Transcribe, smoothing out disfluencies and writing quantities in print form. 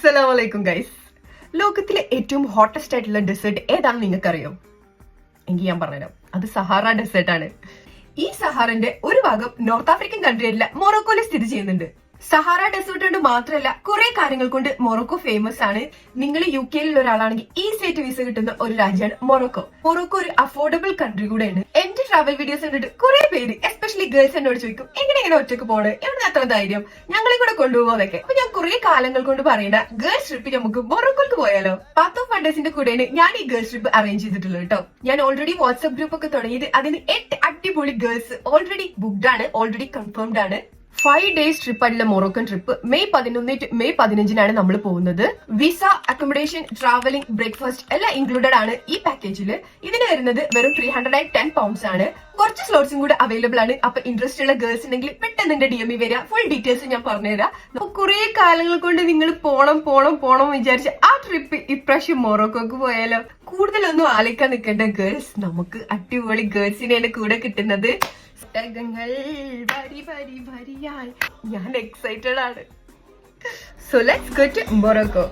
അസ്സലാമലൈക്കും ഗൈസ്. ലോകത്തിലെ ഏറ്റവും ഹോട്ടസ്റ്റ് ആയിട്ടുള്ള ഡെസേർട്ട് ഏതാണെന്ന് നിങ്ങൾക്കറിയോ? എങ്കിൽ ഞാൻ പറഞ്ഞുതരാം. അത് സഹാറ ഡെസേർട്ട് ആണ്. ഈ സഹാറിന്റെ ഒരു ഭാഗം നോർത്ത് ആഫ്രിക്കൻ കൺട്രി ആയിട്ടുള്ള മൊറോക്കോയിൽ സ്ഥിതി ചെയ്യുന്നുണ്ട്. സഹാറ ഡെസേർട്ട് കൊണ്ട് മാത്രമല്ല കുറെ കാര്യങ്ങൾ കൊണ്ട് മൊറോക്കോ ഫേമസ് ആണ്. നിങ്ങൾ യു കെയിലുള്ള ഒരാളാണെങ്കിൽ ഈസി ആയിട്ട് വിസ കിട്ടുന്ന ഒരു രാജ്യമാണ് മൊറോക്കോ. മൊറോക്കോ ഒരു അഫോർഡബിൾ കൺട്രി കൂടെയാണ്. എന്റെ ട്രാവൽ വീഡിയോസ് കണ്ടിട്ട് കുറെ പേര് എസ്പെഷ്യലി ഗേൾസ് എന്നോട് ചോദിക്കും, എങ്ങനെ ഒറ്റക്ക് പോണേ, എവിടെ അത്ര ധൈര്യം, ഞങ്ങളെ കൂടെ കൊണ്ടുപോകാന്നൊക്കെ. അപ്പൊ ഞാൻ കുറെ കാലങ്ങൾ കൊണ്ട് പറയണ ഗേൾസ് ട്രിപ്പ് നമുക്ക് മൊറോക്കോക്ക് പോയാലോ? പാത്ത് ഓഫ് വണ്ടേഴ്സിന്റെ കൂടെയാണ് ഞാൻ ഈ ഗേൾസ് ട്രിപ്പ് അറേഞ്ച് ചെയ്തിട്ടുള്ളത് കേട്ടോ. ഞാൻ ഓൾറെഡി വാട്സ്ആപ്പ് ഗ്രൂപ്പ് ഒക്കെ തുടങ്ങിയത് അതിന് 8 അടിപൊളി ഗേൾസ് ഓൾറെഡി ബുക്ക്ഡ് ആണ്, ഓൾറെഡി കൺഫേംഡ് ആണ്. 5 days ട്രിപ്പ് ആയിട്ടുള്ള Moroccan trip May 11 to May 15 നമ്മൾ പോകുന്നത്. വിസ, അക്കോമഡേഷൻ, ട്രാവലിംഗ്, ബ്രേക്ക്ഫാസ്റ്റ് എല്ലാം ഇൻക്ലൂഡഡ് ആണ് ഈ പാക്കേജിൽ. ഇതിന് വരുന്നത് വെറും 310 pounds ആണ്. കുറച്ച് സ്ലോട്ട്സും കൂടെ അവൈലബിൾ ആണ്. അപ്പൊ ഇൻട്രസ്റ്റ് ഉള്ള ഗേൾസ് ഉണ്ടെങ്കിൽ പെട്ടെന്ന് എന്റെ DM വരിക. ഫുൾ ഡീറ്റെയിൽസ് ഞാൻ പറഞ്ഞുതരാം. കുറെ കാലങ്ങൾ കൊണ്ട് നിങ്ങൾ പോണം വിചാരിച്ച ആ ട്രിപ്പ് ഇപ്രാവശ്യം മൊറോക്കോക്ക് പോയാലോ? കൂടുതലൊന്നും ആലോചിക്കാൻ നിൽക്കേണ്ട ഗേൾസ്, നമുക്ക് അടിപൊളി ഗേൾസിനെയാണ് കൂടെ കിട്ടുന്നത്. വരിയായി ഞാൻ എക്സൈറ്റഡ് ആണ്. So let's go to Morocco.